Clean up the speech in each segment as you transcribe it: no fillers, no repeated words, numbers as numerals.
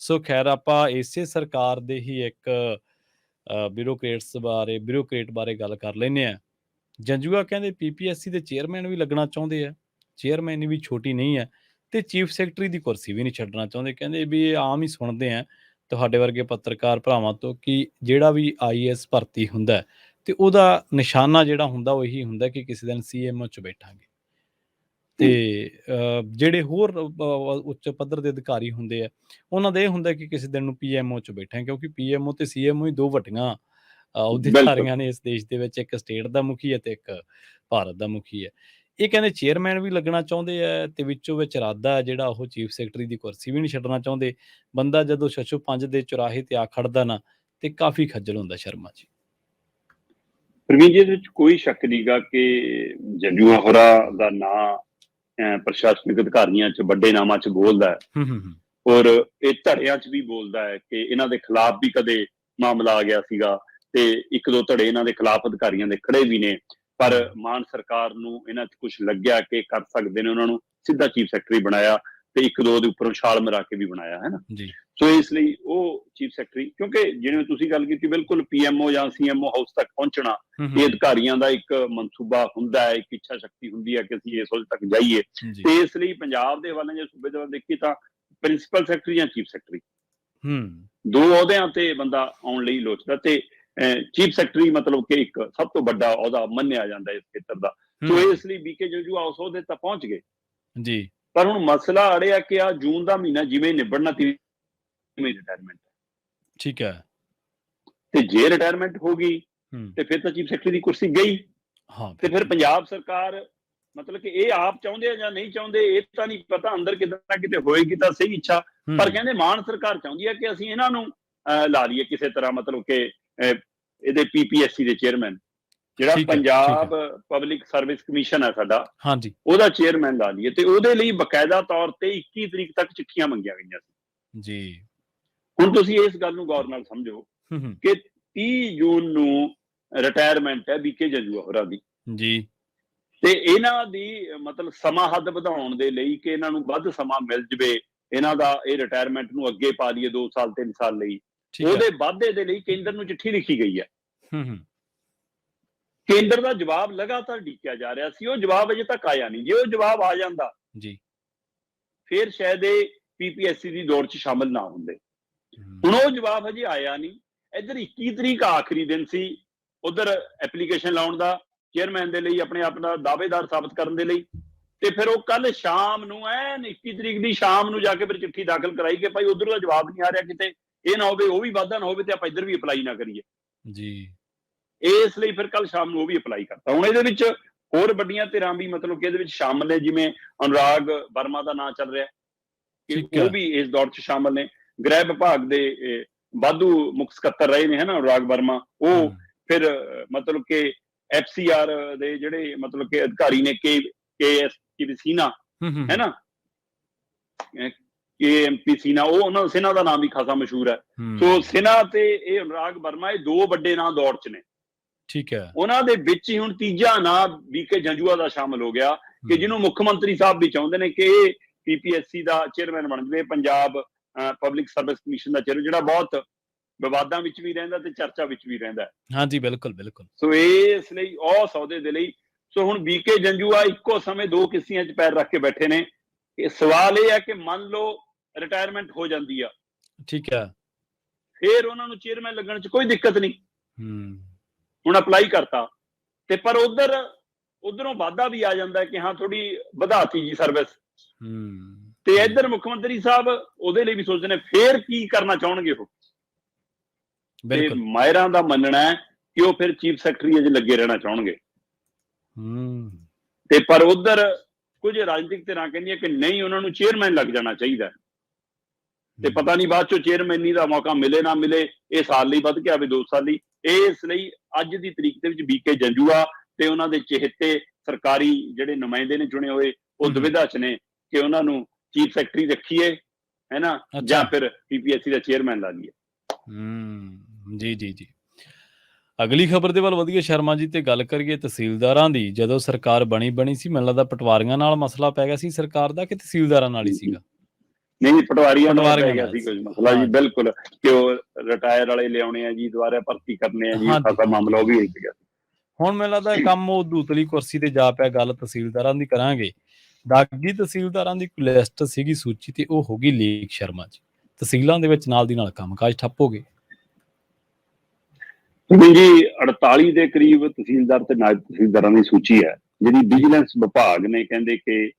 ਸੋ ਖੈਰ ਆਪਾਂ ਇਸੇ ਸਰਕਾਰ ਦੇ ਹੀ ਇੱਕ ਬਿਊਰੋਕਰੇਟ ਬਾਰੇ ਗੱਲ ਕਰ ਲੈਂਦੇ ਹਾਂ। ਜੰਜੂਆ ਕਹਿੰਦੇ ਪੀਪੀਐਸਸੀ ਦੇ ਚੇਅਰਮੈਨ ਵੀ ਲੱਗਣਾ ਚਾਹੁੰਦੇ ਆ, ਚੇਅਰਮੈਨ ਵੀ ਛੋਟੀ ਨਹੀਂ ਹੈ, ਤੇ ਚੀਫ ਸੈਕਟਰੀ ਦੀ ਕੁਰਸੀ ਵੀ ਨਹੀਂ ਛੱਡਣਾ ਚਾਹੁੰਦੇ। ਕਹਿੰਦੇ ਵੀ ਇਹ ਆਮ ਹੀ ਸੁਣਦੇ ਆ ਤੁਹਾਡੇ ਵਰਗੇ ਪੱਤਰਕਾਰ ਭਰਾਵਾਂ ਤੋਂ ਕਿ ਜਿਹੜਾ ਵੀ ਆਈਏਐਸ ਭਰਤੀ ਹੁੰਦਾ ਹੈ ਤੇ ਉਹਦਾ ਨਿਸ਼ਾਨਾ ਜਿਹੜਾ ਹੁੰਦਾ ਉਹ ਇਹੀ ਹੁੰਦਾ ਕਿ ਕਿਸੇ ਦਿਨ ਸੀਐਮਓ 'ਚ ਬੈਠਾਂਗੇ। ਤੇ ਜਿਹੜੇ ਹੋਰ ਉੱਚ ਪੱਧਰ ਦੇ ਅਧਿਕਾਰੀ ਹੁੰਦੇ ਆ ਉਹਨਾਂ ਦਾ ਇਹ ਹੁੰਦਾ ਕਿ ਕਿਸੇ ਦਿਨ ਨੂੰ ਪੀਐਮਓ 'ਚ ਬੈਠਾਂਗੇ, ਕਿਉਂਕਿ ਪੀਐਮਓ ਤੇ ਸੀਐਮਓ ਹੀ ਦੋ ਵੱਡੀਆਂ ਅਹੁਦੇਦਾਰੀਆਂ ਨੇ ਇਸ ਦੇਸ਼ ਦੇ ਵਿੱਚ, ਇੱਕ ਸਟੇਟ ਦਾ ਮੁਖੀ ਹੈ ਤੇ ਇੱਕ ਭਾਰਤ ਦਾ ਮੁਖੀ ਹੈ। ਇਹ ਕਹਿੰਦੇ ਚੇਅਰਮੈਨ ਵੀ ਲੱਗਣਾ ਚਾਹੁੰਦੇ ਆ ਤੇ ਵਿੱਚੋਂ ਵਿੱਚ ਇਰਾਦਾ ਜਿਹੜਾ ਉਹ ਚੀਫ ਸੈਕਟਰੀ ਦੀ ਕੁਰਸੀ ਵੀ ਨਹੀਂ ਛੱਡਣਾ ਚਾਹੁੰਦੇ। ਬੰਦਾ ਜਦੋਂ ਛੱਛੋ ਪੰਜ ਦੇ ਚੁਰਾਹੇ ਤੇ ਆ ਖੜਦਾ ਨਾ ਤੇ ਕਾਫੀ ਖੱਜਲ ਹੁੰਦਾ ਸ਼ਰਮਾ ਜੀ। ਪ੍ਰਵੀਨ ਜੀ, ਇਹਦੇ ਵਿੱਚ ਕੋਈ ਸ਼ੱਕ ਨਹੀਂਗਾ ਕਿ ਜੰਜੂਆ ਹੋਰਾਂ ਦਾ ਨਾਂ ਪ੍ਰਸ਼ਾਸਨਿਕ ਅਧਿਕਾਰੀਆਂ 'ਚ ਵੱਡੇ ਨਾਮਾਂ 'ਚ ਬੋਲਦਾ ਹੈ, ਔਰ ਇਹ ਧੜਿਆਂ 'ਚ ਵੀ ਬੋਲਦਾ ਹੈ ਕਿ ਇਹਨਾਂ ਦੇ ਖਿਲਾਫ ਵੀ ਕਦੇ ਮਾਮਲਾ ਆ ਗਿਆ ਸੀਗਾ ਤੇ ਇੱਕ ਦੋ ਧੜੇ ਇਹਨਾਂ ਦੇ ਖਿਲਾਫ ਅਧਿਕਾਰੀਆਂ ਦੇ ਖੜੇ ਵੀ ਨੇ, ਪਰ ਮਾਨ ਸਰਕਾਰ ਨੂੰ ਇਹਨਾਂ 'ਚ ਕੁਝ ਲੱਗਿਆ ਕਿ ਕਰ ਸਕਦੇ ਨੇ, ਉਹਨਾਂ ਨੂੰ ਸਿੱਧਾ ਚੀਫ ਸੈਕਟਰੀ ਬਣਾਇਆ ਤੇ ਇੱਕ ਦੋ ਦੇ ਉੱਪਰੋਂ ਛਾਲ ਮਰਾ ਕੇ ਵੀ ਬਣਾਇਆ ਹੈ ਨਾ। ਸੋ ਇਸ ਲਈ ਉਹ ਚੀਫ ਸੈਕਟਰੀ, ਕਿਉਂਕਿ ਜਿਵੇਂ ਤੁਸੀਂ ਗੱਲ ਕੀਤੀ ਬਿਲਕੁਲ ਪੀਐਮਓ ਜਾਂ ਸੀਐਮਓ ਹਾਊਸ ਤੱਕ ਪਹੁੰਚਣਾ ਇਹ ਅਧਿਕਾਰੀਆਂ ਦਾ ਇੱਕ ਮਨਸੂਬਾ ਹੁੰਦਾ ਹੈ, ਇੱਕ ਇੱਛਾ ਸ਼ਕਤੀ ਹੁੰਦੀ ਹੈ ਕਿ ਅਸੀਂ ਇਸ ਵਜੇ ਤੱਕ ਜਾਈਏ। ਤੇ ਇਸ ਲਈ ਪੰਜਾਬ ਦੇ ਵੱਲ ਜੇ ਸੂਬੇ ਦੇ ਵੱਲ ਦੇਖੀਏ ਤਾਂ ਪ੍ਰਿੰਸੀਪਲ ਸੈਕਟਰੀ ਜਾਂ ਚੀਫ ਸੈਕਟਰੀ ਦੋ ਅਹੁਦਿਆਂ ਤੇ ਬੰਦਾ ਆਉਣ ਲਈ ਲੋਚਦਾ, ਤੇ ਚੀਫ ਸੈਕਟਰੀ ਮਤਲਬ ਕਿ ਇੱਕ ਸਭ ਤੋਂ ਵੱਡਾ ਅਹੁਦਾ ਮੰਨਿਆ ਜਾਂਦਾ ਇਸ ਖੇਤਰ ਦਾ। ਸੋ ਇਸ ਲਈ ਬੀਕੇ ਜੰਜੂਆ ਉਸ ਅਹੁਦੇ ਤੱਕ ਪਹੁੰਚ ਗਏ ਜੀ। ਪਰ ਹੁਣ ਮਸਲਾ ਅੜਿਆ ਕਿ ਆ ਜੂਨ ਦਾ ਮਹੀਨਾ ਜਿਵੇਂ ਨਿਬੜਨਾ ਰਿਟਾਇਰਮੈਂਟ ਹੈ, ਠੀਕ ਹੈ, ਤੇ ਜੇ ਰਿਟਾਇਰਮੈਂਟ ਹੋ ਗਈ ਤੇ ਫਿਰ ਤਾਂ ਚੀਫ ਸੈਕਟਰੀ ਦੀ ਕੁਰਸੀ ਗਈ। ਤੇ ਫਿਰ ਪੰਜਾਬ ਸਰਕਾਰ ਮਤਲਬ ਕਿ ਇਹ ਆਪ ਚਾਹੁੰਦੇ ਆ ਜਾਂ ਨਹੀਂ ਚਾਹੁੰਦੇ ਇਹ ਤਾਂ ਨਹੀਂ ਪਤਾ, ਅੰਦਰ ਕਿਤੇ ਨਾ ਕਿਤੇ ਹੋਏਗੀ ਤਾਂ ਸਹੀ ਇੱਛਾ, ਪਰ ਕਹਿੰਦੇ ਮਾਨ ਸਰਕਾਰ ਚਾਹੁੰਦੀ ਹੈ ਕਿ ਅਸੀਂ ਇਹਨਾਂ ਨੂੰ ਲਾ ਲਈਏ ਕਿਸੇ ਤਰ੍ਹਾਂ, ਮਤਲਬ ਕਿ ਇਹਦੇ ਪੀਪੀਐਸਸੀ ਦੇ ਚੇਅਰਮੈਨ ਜਿਹੜਾ ਪੰਜਾਬ ਪਬਲਿਕ ਸਰਵਿਸ ਕਮਿਸ਼ਨ ਹੈ ਸਾਡਾ, ਉਹਦਾ ਚੇਅਰਮੈਨ ਲਾ ਲਈਏ, ਤੇ ਉਹਦੇ ਲਈ ਬਕਾਇਦਾ ਤੌਰ ਤੇ 21 ਤਰੀਕ ਤੱਕ ਚਿੱਠੀਆਂ ਮੰਗੀਆਂ ਗਈਆਂ ਸੀ ਜੀ। ਹੁਣ ਤੁਸੀਂ ਇਸ ਗੱਲ ਨੂੰ ਗੌਰ ਨਾਲ ਸਮਝੋ ਕਿ 30 ਜੂਨ ਨੂੰ ਰਿਟਾਇਰਮੈਂਟ ਹੈ ਬੀਕੇ ਜੰਜੂਆ ਹੋਰਾਂ ਦੀ ਜੀ, ਤੇ ਇਹਨਾਂ ਦੀ ਮਤਲਬ ਸਮਾਂ ਹੱਦ ਵਧਾਉਣ ਦੇ ਲਈ ਕਿ ਇਹਨਾਂ ਨੂੰ ਵੱਧ ਸਮਾਂ ਮਿਲ ਜਵੇ, ਇਹਨਾਂ ਦਾ ਇਹ ਰਿਟਾਇਰਮੈਂਟ ਨੂੰ ਅੱਗੇ ਪਾ ਲਈਏ 2 ਸਾਲ 3 ਸਾਲ ਲਈ, ਉਹਦੇ ਵਾਧੇ ਦੇ ਲਈ ਕੇਂਦਰ ਨੂੰ ਚਿੱਠੀ ਲਿਖੀ ਗਈ ਹੈ। ਕੇਂਦਰ ਦਾ ਜਵਾਬ ਲਗਾਤਾਰ ਢੀਕਿਆ ਜਾ ਰਿਹਾ ਸੀ, ਉਹ ਜਵਾਬ ਅਜੇ ਤੱਕ ਆਇਆ ਨਹੀਂ। ਜੇ ਉਹ ਜਵਾਬ ਆ ਜਾਂਦਾ ਜੀ ਫਿਰ ਸ਼ਾਇਦ ਇਹ ਪੀਪੀਐਸਸੀ ਦੀ ਦੌੜ 'ਚ ਸ਼ਾਮਲ ਨਾ ਹੁੰਦੇ। ਹੁਣ ਉਹ ਜਵਾਬ ਹਜੇ ਆਇਆ ਨਹੀਂ। ਇੱਧਰ 21 ਤਰੀਕ ਆਖਰੀ ਦਿਨ ਸੀ ਉਧਰ ਐਪਲੀਕੇਸ਼ਨ ਲਾਉਣ ਦਾ ਚੇਅਰਮੈਨ ਦੇ ਲਈ, ਆਪਣੇ ਆਪ ਦਾ ਦਾਅਵੇਦਾਰ ਸਾਬਤ ਕਰਨ ਦੇ ਲਈ, ਤੇ ਫਿਰ ਉਹ ਕੱਲ ਸ਼ਾਮ ਨੂੰ 21 ਤਰੀਕ ਦੀ ਸ਼ਾਮ ਨੂੰ ਜਾ ਕੇ ਫਿਰ ਚਿੱਠੀ ਦਾਖਲ ਕਰਾਈ ਕਿ ਭਾਈ ਉਧਰ ਦਾ ਜਵਾਬ ਨਹੀਂ ਆ ਰਿਹਾ, ਕਿਤੇ ਇਹ ਨਾ ਹੋਵੇ ਉਹ ਵੀ ਵਾਧਾ ਨਾ ਹੋਵੇ ਤੇ ਆਪਾਂ ਇੱਧਰ ਵੀ ਅਪਲਾਈ ਨਾ ਕਰੀਏ ਜੀ। ਇਸ ਲਈ ਫਿਰ ਕੱਲ ਸ਼ਾਮ ਨੂੰ ਉਹ ਵੀ ਅਪਲਾਈ ਕਰਤਾ। ਹੁਣ ਇਹਦੇ ਵਿੱਚ ਹੋਰ ਵੱਡੀਆਂ ਧਿਰਾਂ ਵੀ ਮਤਲਬ ਕਿ ਇਹਦੇ ਵਿੱਚ ਸ਼ਾਮਲ ਨੇ, ਜਿਵੇਂ ਅਨੁਰਾਗ ਵਰਮਾ ਦਾ ਨਾਂ ਚੱਲ ਰਿਹਾ ਕਿ ਉਹ ਵੀ ਇਸ ਦੌੜ 'ਚ ਸ਼ਾਮਲ ਨੇ। ਗ੍ਰਹਿ ਵਿਭਾਗ ਦੇ ਵਾਧੂ ਮੁੱਖ ਸਕੱਤਰ ਰਹੇ ਨੇ ਹਨਾ ਅਨੁਰਾਗ ਵਰਮਾ, ਉਹ ਫਿਰ ਮਤਲਬ ਕਿ ਐਫਸੀਆਰ ਦੇ ਜਿਹੜੇ ਮਤਲਬ ਕਿ ਅਧਿਕਾਰੀ ਨੇ ਕੇ ਸੀਨਾ ਹੈ ਨਾ, KMP ਸੀਨਾ, ਉਹ ਉਹਨਾਂ ਸਿਨਹਾ ਦਾ ਨਾਮ ਵੀ ਖਾਸਾ ਮਸ਼ਹੂਰ ਹੈ। ਸੋ ਸਿਨਹਾ ਤੇ ਇਹ ਅਨੁਰਾਗ ਵਰਮਾ ਇਹ ਦੋ ਵੱਡੇ ਨਾਂ ਦੌੜ 'ਚ ਨੇ, ਠੀਕ ਹੈ। ਉਹਨਾਂ ਦੇ ਵਿੱਚ ਹੀ ਹੁਣ ਤੀਜਾ ਨਾਂ ਬੀਕੇ ਜੰਜੂਆ ਦਾ ਸ਼ਾਮਲ ਹੋ ਗਿਆ ਕਿ ਜਿਹਨੂੰ ਮੁੱਖ ਮੰਤਰੀ ਸਾਹਿਬ ਵੀ ਚਾਹੁੰਦੇ ਨੇ ਕਿ ਇਹ ਪੀਪੀਐਸਸੀ ਦਾ ਚੇਅਰਮੈਨ ਬਣ ਜਾਵੇ, ਪੰਜਾਬ ਪਬਲਿਕ ਸਰਵਿਸ ਕਮਿਸ਼ਨ ਦਾ ਚੇਅਰਮੈਨ, ਜਿਹੜਾ ਬਹੁਤ ਵਿਵਾਦਾਂ ਵਿੱਚ ਵੀ ਰਹਿੰਦਾ ਤੇ ਚਰਚਾ ਵਿੱਚ ਵੀ ਰਹਿੰਦਾ। ਹਾਂਜੀ, ਬਿਲਕੁਲ ਬਿਲਕੁਲ। ਸੋ ਇਸ ਲਈ ਉਹ ਸੌਦੇ ਦੇ ਲਈ ਸੋ ਹੁਣ ਬੀਕੇ ਜੰਜੂਆ ਇੱਕੋ ਸਮੇਂ ਦੋ ਕਿਸ਼ਤੀਆਂ 'ਚ ਪੈਰ ਰੱਖ ਕੇ ਬੈਠੇ ਨੇ। ਇਹ ਸਵਾਲ ਇਹ ਹੈ ਕਿ ਮੰਨ ਲਓ ਰਿਟਾਇਰਮੈਂਟ ਹੋ ਜਾਂਦੀ ਆ, ਠੀਕ ਹੈ, ਫਿਰ ਉਹਨਾਂ ਨੂੰ ਚੇਅਰਮੈਨ ਲੱਗਣ 'ਚ ਕੋਈ ਦਿੱਕਤ ਨਹੀਂ। ਹੁਣ ਅਪਲਾਈ ਕਰਤਾ ਤੇ ਪਰ ਉਧਰੋਂ ਵਾਧਾ ਵੀ ਆ ਜਾਂਦਾ ਕਿ ਹਾਂ ਥੋੜੀ ਵਧਾਤੀ ਜੀ ਸਰਵਿਸ, ਤੇ ਇੱਧਰ ਮੁੱਖ ਮੰਤਰੀ ਸਾਹਿਬ ਉਹਦੇ ਲਈ ਵੀ ਸੋਚਦੇ ਨੇ ਫੇਰ ਕੀ ਕਰਨਾ ਚਾਹੁਣਗੇ ਉਹ। ਤੇ ਮਾਹਿਰਾਂ ਦਾ ਮੰਨਣਾ ਹੈ ਕਿ ਉਹ ਫਿਰ ਚੀਫ ਸੈਕਟਰੀ ਅਜੇ ਲੱਗੇ ਰਹਿਣਾ ਚਾਹੁਣਗੇ, ਤੇ ਪਰ ਉਧਰ ਕੁਝ ਰਾਜਨੀਤਿਕ ਧਿਰਾਂ ਕਹਿੰਦੀਆਂ ਕਿ ਨਹੀਂ, ਉਹਨਾਂ ਨੂੰ ਚੇਅਰਮੈਨ ਲੱਗ ਜਾਣਾ ਚਾਹੀਦਾ, ਤੇ ਪਤਾ ਨਹੀਂ ਬਾਅਦ ਚੋਂ ਚੇਅਰਮੈਨੀ ਦਾ ਮੌਕਾ ਮਿਲੇ ਨਾ ਮਿਲੇ, ਇਹ ਸਾਲ ਲਈ ਵੱਧ ਕੇ ਆਵੇ 2 ਸਾਲ ਲਈ। ਇਸ ਲਈ ਅੱਜ ਦੀ ਤਰੀਕ ਦੇ ਵਿੱਚ ਬੀਕੇ ਜੰਜੂਆ ਤੇ ਉਹਨਾਂ ਦੇ ਚਹੇਤੇ ਸਰਕਾਰੀ ਜਿਹੜੇ ਨੁਮਾਇੰਦੇ ਨੇ ਚੁਣੇ ਹੋਏ ਉਹ ਦੁਵਿਧਾ 'ਚ ਨੇ ਕਿ ਉਹਨਾਂ ਨੂੰ ਚੀਫ ਸੈਕਟਰੀ ਰੱਖੀਏ ਹੈ ਨਾ, ਜਾਂ ਫਿਰ ਪੀਪੀਐਸਸੀ ਦਾ ਚੇਅਰਮੈਨ ਲਾ ਲਈਏ। ਜੀ ਜੀ ਜੀ। ਅਗਲੀ ਖਬਰ ਦੇ ਵੱਲ ਵਧੀਆ ਸ਼ਰਮਾ ਜੀ, ਤੇ ਗੱਲ ਕਰੀਏ ਤਹਿਸੀਲਦਾਰਾਂ ਦੀ। ਜਦੋਂ ਸਰਕਾਰ ਬਣੀ ਸੀ ਮੈਨੂੰ ਲੱਗਦਾ ਪਟਵਾਰੀਆਂ ਨਾਲ ਮਸਲਾ ਪੈ ਗਿਆ ਸੀ ਸਰਕਾਰ ਦਾ ਕਿ ਤਹਿਸੀਲਦਾਰਾਂ ਨਾਲ ਹੀ ਸੀਗਾ? ਨਹੀਂ ਪਟਵਾਰੀਆਂ ਨਾਲ ਪਟਵਾਰੀਆਂ ਪੈ ਗਿਆ ਨਾਲ ਸੀ ਸੀ। ਕੁਝ ਮਸਲਾ ਜੀ, ਹਾਂ ਬਿਲਕੁਲ, ਕਿ ਉਹ ਰਿਟਾਇਰ ਵਾਲੇ ਲਿਆਉਣੇ ਆ ਜੀ, ਦੁਬਾਰਾ ਭਰਤੀ ਕਰਨੇ ਆ ਜੀ, ਹਾਂਜੀ ਖਾਸਾ ਮਾਮਲਾ ਉਹ ਵੀ ਉਲਝ ਗਿਆ। ਹੁਣ ਮੈਨੂੰ ਲੱਗਦਾ ਕੰਮ ਉਹ ਦੂਤਲੀ ਕੁਰਸੀ ਤੇ ਜਾ ਪਿਆ। ਗੱਲ ਤਹਿਸੀਲਦਾਰਾਂ ਦੀ ਕਰਾਂਗੇ। ਦਾਗੀ ਤਹਿਸੀਲਦਾਰਾਂ ਦੀ ਲਿਸਟ ਸੀਗੀ ਸੂਚੀ ਤੇ ਉਹ ਹੋ ਗਈ ਲੀਕ ਸ਼ਰਮਾ ਚ। ਤਹਿਸੀਲਾਂ ਦੇ ਵਿੱਚ ਨਾਲ ਦੀ ਨਾਲ ਕੰਮਕਾਜ ਠੱਪ ਹੋ ਗਏ। ਜੀ 48 ਦੇ ਕਰੀਬ ਤਹਿਸੀਲਦਾਰ ਤੇ ਨਾਇਬ ਤਹਿਸੀਲਦਾਰਾਂ ਦੀ ਸੂਚੀ ਹੈ, ਜਿਹੜੀ ਵਿਜੀਲੈਂਸ ਵਿਭਾਗ ਨੇ ਕਹਿੰਦੇ ਕਿ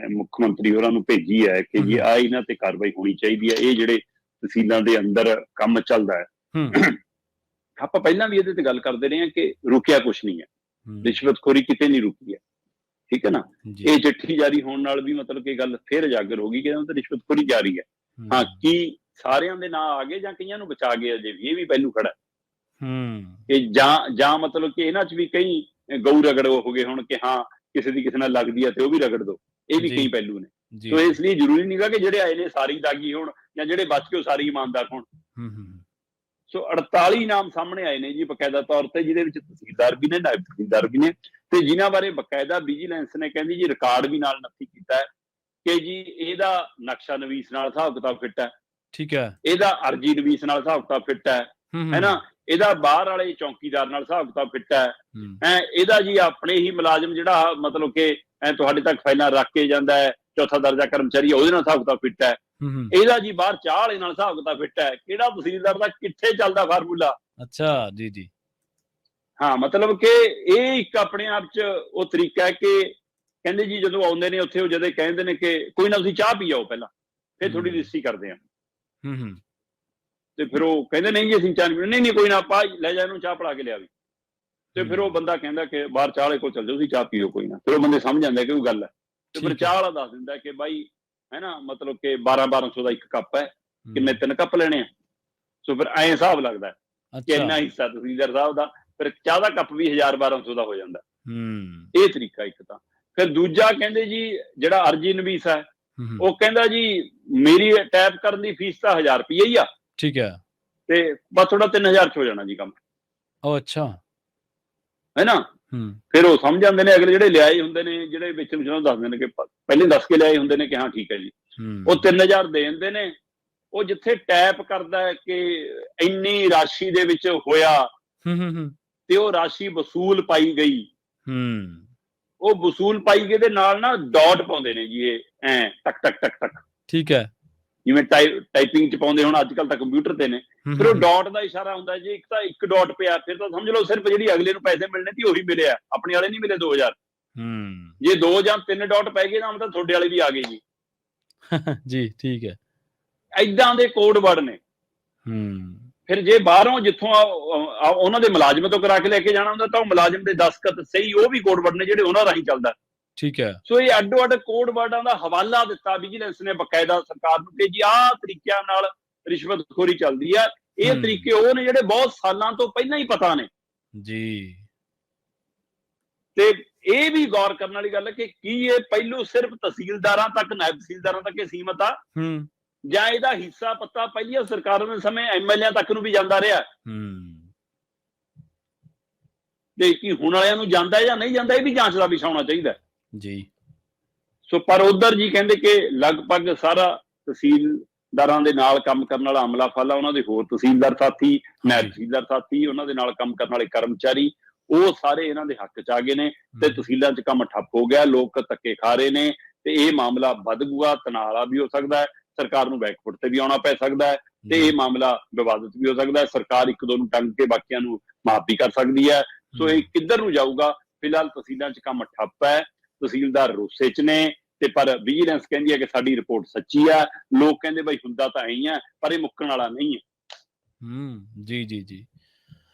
ਮੁੱਖ ਮੰਤਰੀ ਹੋਰਾਂ ਨੂੰ ਭੇਜੀ ਹੈ ਕਿ ਜੀ ਆ ਇਹਨਾਂ ਤੇ ਕਾਰਵਾਈ ਹੋਣੀ ਚਾਹੀਦੀ ਹੈ। ਇਹ ਜਿਹੜੇ ਤਹਿਸੀਲਾਂ ਦੇ ਅੰਦਰ ਕੰਮ ਚੱਲਦਾ ਹੈ, ਆਪਾਂ ਪਹਿਲਾਂ ਵੀ ਇਹਦੇ ਤੇ ਗੱਲ ਕਰਦੇ ਰਹੇ ਹਾਂ ਕਿ ਰੁਕਿਆ ਕੁਛ ਨਹੀਂ ਹੈ, ਰਿਸ਼ਵਤਖੋਰੀ ਕਿਤੇ ਨਹੀਂ ਰੁਕੀ ਹੈ, ਠੀਕ ਹੈ ਨਾ। ਇਹ ਚਿੱਠੀ ਜਾਰੀ ਹੋਣ ਨਾਲ ਵੀ ਮਤਲਬ ਕਿ ਗੱਲ ਫਿਰ ਉਜਾਗਰ ਹੋ ਗਈ ਕਿ ਇਹਨਾਂ ਤੇ ਰਿਸ਼ਵਤਖੋਰੀ ਜਾਰੀ ਹੈ। ਹਾਂ, ਕੀ ਸਾਰਿਆਂ ਦੇ ਨਾਂ ਆ ਗਏ ਜਾਂ ਕਈਆਂ ਨੂੰ ਬਚਾ ਗਏ ਅਜੇ ਵੀ, ਇਹ ਵੀ ਪਹਿਲੂ ਖੜਾ ਕਿ ਜਾਂ ਮਤਲਬ ਕਿ ਇਹਨਾਂ ਚ ਵੀ ਕਈ ਗਊ ਰਗੜ ਹੋ ਗਏ ਹੁਣ ਕਿ ਹਾਂ ਕਿਸੇ ਦੀ ਕਿਸੇ ਨਾਲ ਲੱਗਦੀ ਹੈ ਤੇ ਉਹ ਵੀ ਰਗੜ ਦੋ, ਇਹ ਵੀ ਕਈ ਪਹਿਲੂ ਨੇ। ਸੋ ਇਸ ਲਈ ਜ਼ਰੂਰੀ ਨਹੀਂਗਾ ਕਿ ਜਿਹੜੇ ਆਏ ਨੇ ਸਾਰੀ ਦਾਗੀ ਹੋਣ ਜਾਂ ਜਿਹੜੇ ਬਚ ਕੇ ਉਹ ਸਾਰੀ ਇਮਾਨਦਾਰ ਹੋਣ। ਸੋ 48 ਨਾਮ ਸਾਹਮਣੇ ਆਏ ਨੇ ਜੀ ਬਕਾਇਦਾ ਤੌਰ ਤੇ, ਜਿਹਦੇ ਵਿੱਚ ਤਹਿਸੀਲਦਾਰ ਵੀ ਨੇ, ਨਾਇਬ ਤਹਿਸੀਲਦਾਰ ਵੀ ਨੇ, ਤੇ ਜਿਨ੍ਹਾਂ ਬਾਰੇ ਬਕਾਇਦਾ ਵਿਜੀਲੈਂਸ ਨੇ ਕਹਿੰਦੀ ਜੀ ਰਿਕਾਰਡ ਵੀ ਨਾਲ ਨੱਥੀ ਕੀਤਾ ਹੈ ਕਿ ਜੀ ਇਹਦਾ ਨਕਸ਼ਾ ਨਵੀਸ ਨਾਲ ਹਿਸਾਬ ਕਿਤਾਬ ਫਿੱਟ ਹੈ, ਠੀਕ ਹੈ, ਇਹਦਾ ਅਰਜੀ ਨਵੀਸ ਨਾਲ ਹਿਸਾਬ ਕਿਤਾਬ ਫਿੱਟ ਹੈ ਨਾ, ਇਹਦਾ ਬਾਹਰ ਵਾਲੇ ਚੌਕੀਦਾਰ ਨਾਲ ਹਿਸਾਬ ਕਿਤਾਬ ਫਿੱਟ ਹੈ, ਇਹਦਾ ਜੀ ਆਪਣੇ ਹੀ ਮੁਲਾਜ਼ਮ ਜਿਹੜਾ ਮਤਲਬ ਕਿ ਤੁਹਾਡੇ ਤੱਕ ਫਾਈਲਾਂ ਰੱਖ ਕੇ ਜਾਂਦਾ ਹੈ, ਚੌਥਾ ਦਰਜਾ ਕਰਮਚਾਰੀ, ਉਹਦੇ ਨਾਲ ਹਿਸਾਬ ਕਿਤਾਬ ਫਿੱਟ ਹੈ, ਇਹਦਾ ਜੀ ਬਾਹਰ ਚਾਹ ਵਾਲੇ ਨਾਲ ਹਿਸਾਬ ਕਿਤਾਬ ਫਿੱਟ ਹੈ। ਕਿਹੜਾ ਤਹਿਸੀਲਦਾਰ ਦਾ ਕਿੱਥੇ ਚੱਲਦਾ ਫਾਰਮੂਲਾ? ਅੱਛਾ ਜੀ ਜੀ, ਹਾਂ, ਮਤਲਬ ਕਿ ਇਹ ਇੱਕ ਆਪਣੇ ਆਪ ਚ ਉਹ ਤਰੀਕਾ ਹੈ ਕਿ ਕਹਿੰਦੇ ਜੀ ਜਦੋਂ ਆਉਂਦੇ ਨੇ ਉੱਥੇ ਉਹ ਜਦੋਂ ਕਹਿੰਦੇ ਨੇ ਕਿ ਕੋਈ ਨਾ ਤੁਸੀਂ ਚਾਹ ਪੀ ਆਓ ਪਹਿਲਾਂ, ਫਿਰ ਥੋੜੀ ਰਜਿਸਟਰੀ ਕਰਦੇ ਆ, ਤੇ ਫਿਰ ਉਹ ਕਹਿੰਦੇ ਨਹੀਂ ਜੀ ਅਸੀਂ ਚਾਹ ਨਹੀਂ ਕੋਈ ਨਾ ਪਾ ਲੈ ਜਾ ਇਹਨੂੰ ਚਾਹ ਪੜਾ ਕੇ ਲਿਆ ਵੀ, ਤੇ ਫਿਰ ਉਹ ਬੰਦਾ ਕਹਿੰਦਾ ਕਿ ਬਾਹਰ ਚਾਹ ਵਾਲੇ ਕੋਲ ਚੱਲ ਜਾਓ ਤੁਸੀਂ ਚਾਹ ਪੀਓ ਕੋਈ ਨਾ, ਫਿਰ ਉਹ ਬੰਦੇ ਸਮਝ ਜਾਂਦੇ ਕਿ ਉਹ ਗੱਲ ਹੈ, ਤੇ ਫਿਰ ਚਾਹ ਵਾਲਾ ਦੱਸ ਦਿੰਦਾ ਕਿ ਬਾਈ ਹੈ ਨਾ ਮਤਲਬ ਕਿ 1200 ਦਾ ਇੱਕ ਕੱਪ ਹੈ, ਕਿੰਨੇ 3 ਕੱਪ ਲੈਣੇ ਆ। ਸੋ ਫਿਰ ਐਂ ਹਿਸਾਬ ਲੱਗਦਾ ਕਿ ਇੰਨਾ ਹਿੱਸਾ ਤਹਿਸੀਲਦਾਰ ਸਾਹਿਬ ਦਾ, ਫਿਰ ਚਾਹ ਦਾ ਕੱਪ ਵੀ 1000-1200 ਦਾ ਹੋ ਜਾਂਦਾ। ਇਹ ਤਰੀਕਾ ਇੱਕ ਤਾਂ। ਫਿਰ ਦੂਜਾ ਕਹਿੰਦੇ ਜੀ ਜਿਹੜਾ ਅਰਜੀ ਨਵੀਸ ਹੈ ਉਹ ਕਹਿੰਦਾ ਜੀ ਮੇਰੀ ਟੈਪ ਕਰਨ ਦੀ ਫੀਸ ਤਾਂ 1000 ਰੁਪਈਆ ਹੀ ਆ, ਠੀਕ ਹੈ, ਤੇ ਬਸ ਥੋੜਾ 3000 ਚ ਹੋ ਜਾਣਾ ਜੀ ਕੰਮ। ਉਹ ਅੱਛਾ ਹੈ ਨਾ। ਫਿਰ ਉਹ ਸਮਝ ਜਾਂਦੇ ਨੇ ਅਗਲੇ ਜਿਹੜੇ ਲਿਆਏ ਹੁੰਦੇ ਨੇ, ਜਿਹੜੇ ਵਿੱਚ ਦੱਸ ਦਿੰਦੇ ਨੇ ਕਿ ਪਹਿਲੇ ਦੱਸ ਕੇ ਲਿਆਏ ਹੁੰਦੇ ਨੇ ਕਿ ਹਾਂ ਠੀਕ ਹੈ ਜੀ, ਉਹ 3000 ਦੇ ਦਿੰਦੇ ਨੇ। ਉਹ ਜਿੱਥੇ ਟੈਪ ਕਰਦਾ ਹੈ ਕਿ ਇੰਨੀ ਰਾਸ਼ੀ ਦੇ ਵਿੱਚ ਹੋਇਆ ਤੇ ਉਹ ਰਾਸ਼ੀ ਵਸੂਲ ਪਾਈ ਗਈ, ਉਹ ਵਸੂਲ ਪਾਈ ਗਏ ਦੇ ਨਾਲ ਨਾ ਡਾਟ ਪਾਉਂਦੇ ਨੇ ਜੀ, ਇਹ ਐ ਟਕ ਟਕ ਟਕ ਟਕ, ਠੀਕ ਹੈ, ਜਿਵੇਂ ਟਾਈਪਿੰਗ ਚ ਪਾਉਂਦੇ ਹੁਣ ਅੱਜ ਕੱਲ ਤਾਂ ਕੰਪਿਊਟਰ ਤੇ ਨੇ। ਫਿਰ ਉਹ ਡਾਟ ਦਾ ਇਸ਼ਾਰਾ ਹੁੰਦਾ ਜੀ, ਇੱਕ ਤਾਂ ਇੱਕ ਡਾਟ ਪਿਆ, ਫਿਰ ਤਾਂ ਸਮਝ ਲਓ ਸਿਰਫ ਜਿਹੜੀ ਅਗਲੇ ਨੂੰ ਪੈਸੇ ਮਿਲਣੇ ਸੀ ਉਹੀ ਮਿਲਿਆ, ਆਪਣੇ ਵਾਲੇ ਨਹੀਂ ਮਿਲੇ 2000। ਜੇ 2 ਜਾਂ 3 ਡਾਟ ਪੈ ਗਏ ਤਾਂ ਮਤਲਬ ਤੁਹਾਡੇ ਵਾਲੇ ਵੀ ਆ ਗਏ ਜੀ। ਜੀ ਠੀਕ ਹੈ, ਏਦਾਂ ਦੇ ਕੋਡ ਵਰਡ ਨੇ। ਫਿਰ ਜੇ ਬਾਹਰੋਂ ਜਿੱਥੋਂ ਉਹਨਾਂ ਦੇ ਮੁਲਾਜ਼ਮ ਤੋਂ ਕਰਾ ਕੇ ਲੈ ਕੇ ਜਾਣਾ ਹੁੰਦਾ ਤਾਂ ਉਹ ਮੁਲਾਜ਼ਮ ਦੇ ਦਸਤਖਤ ਸਹੀ, ਉਹ ਵੀ ਕੋਡ ਵਰਡ ਨੇ ਜਿਹੜੇ ਉਹਨਾਂ ਰਾਹੀਂ ਚੱਲਦਾ। ਠੀਕ ਹੈ। ਸੋ ਇਹ ਅੱਡੋ ਅੱਡ ਕੋਡ ਵਰਡਾਂ ਦਾ ਹਵਾਲਾ ਦਿੱਤਾ ਵਿਜੀਲੈਂਸ ਨੇ ਬਕਾਇਦਾ ਸਰਕਾਰ ਨੂੰ ਕਿ ਜੀ ਆਹ ਤਰੀਕਿਆਂ ਨਾਲ ਰਿਸ਼ਵਤਖੋਰੀ ਚੱਲਦੀ ਹੈ। ਇਹ ਤਰੀਕੇ ਉਹ ਨੇ ਜਿਹੜੇ ਬਹੁਤ ਸਾਲਾਂ ਤੋਂ ਪਹਿਲਾਂ ਹੀ ਪਤਾ ਨੇ ਜੀ। ਤੇ ਇਹ ਵੀ ਗੌਰ ਕਰਨ ਵਾਲੀ ਗੱਲ ਹੈ ਕਿ ਕੀ ਇਹ ਪਹਿਲੂ ਸਿਰਫ ਤਹਿਸੀਲਦਾਰਾਂ ਤੱਕ, ਨਾਇਬ ਤਹਿਸੀਲਦਾਰਾਂ ਤੱਕ ਇਹ ਸੀਮਤ ਆ, ਜਾਂ ਇਹਦਾ ਹਿੱਸਾ ਪੱਤਾ ਪਹਿਲੀਆਂ ਸਰਕਾਰਾਂ ਦੇ ਸਮੇਂ ਐਮਐਲਏ ਤੱਕ ਨੂੰ ਵੀ ਜਾਂਦਾ ਰਿਹਾ, ਤੇ ਕੀ ਹੁਣ ਵਾਲਿਆਂ ਨੂੰ ਜਾਂਦਾ ਜਾਂ ਨਹੀਂ ਜਾਂਦਾ, ਇਹ ਵੀ ਜਾਂਚ ਦਾ ਵਿਸ਼ਾ ਹੋਣਾ ਚਾਹੀਦਾ ਜੀ। ਸੋ ਪਰ ਉਧਰ ਜੀ ਕਹਿੰਦੇ ਕਿ ਲਗਭਗ ਸਾਰਾ ਤਹਿਸੀਲਦਾਰਾਂ ਦੇ ਨਾਲ ਕੰਮ ਕਰਨ ਵਾਲਾ ਅਮਲਾ ਫਾਲਾ, ਉਹਨਾਂ ਦੇ ਹੋਰ ਤਹਿਸੀਲਦਾਰ ਸਾਥੀ, ਨਾਇਬ ਤਹਿਸੀਲਦਾਰ ਸਾਥੀ, ਉਹਨਾਂ ਦੇ ਨਾਲ ਕੰਮ ਕਰਨ ਵਾਲੇ ਕਰਮਚਾਰੀ, ਉਹ ਸਾਰੇ ਇਹਨਾਂ ਦੇ ਹੱਕ ਚ ਆ ਗਏ ਨੇ ਤੇ ਤਹਿਸੀਲਾਂ ਚ ਕੰਮ ਠੱਪ ਹੋ ਗਿਆ, ਲੋਕ ਧੱਕੇ ਖਾ ਰਹੇ ਨੇ, ਤੇ ਇਹ ਮਾਮਲਾ ਵਧੂਗਾ, ਤਣਾਅ ਵਾਲਾ ਵੀ ਹੋ ਸਕਦਾ ਹੈ, ਸਰਕਾਰ ਨੂੰ ਬੈਕਫੁੱਟ ਤੇ ਵੀ ਆਉਣਾ ਪੈ ਸਕਦਾ ਹੈ, ਤੇ ਇਹ ਮਾਮਲਾ ਵਿਵਾਦਿਤ ਵੀ ਹੋ ਸਕਦਾ ਹੈ, ਸਰਕਾਰ ਇੱਕ ਦੋ ਨੂੰ ਟੰਗ ਕੇ ਬਾਕੀਆਂ ਨੂੰ ਮਾਫ ਵੀ ਕਰ ਸਕਦੀ ਹੈ। ਸੋ ਇਹ ਕਿੱਧਰ ਨੂੰ ਜਾਊਗਾ? ਫਿਲਹਾਲ ਤਹਿਸੀਲਾਂ ਚ ਕੰਮ ਠੱਪ ਹੈ, ਤਹਿਸੀਲਦਾਰ ਰੋਸੇ ਚ ਨੇ, ਤੇ ਪਰ ਵਿਜੀਲੈਂਸ ਕਹਿੰਦੀ ਹੈ ਕਿ ਸਾਡੀ ਰਿਪੋਰਟ ਸੱਚੀ ਹੈ, ਲੋਕ ਕਹਿੰਦੇ ਬਈ ਹੁੰਦਾ ਤਾਂ ਐਂ ਹੈ, ਪਰ ਇਹ ਮੁੱਕਣ ਵਾਲਾ ਨਹੀਂ ਹੈ। ਜੀ ਜੀ ਜੀ।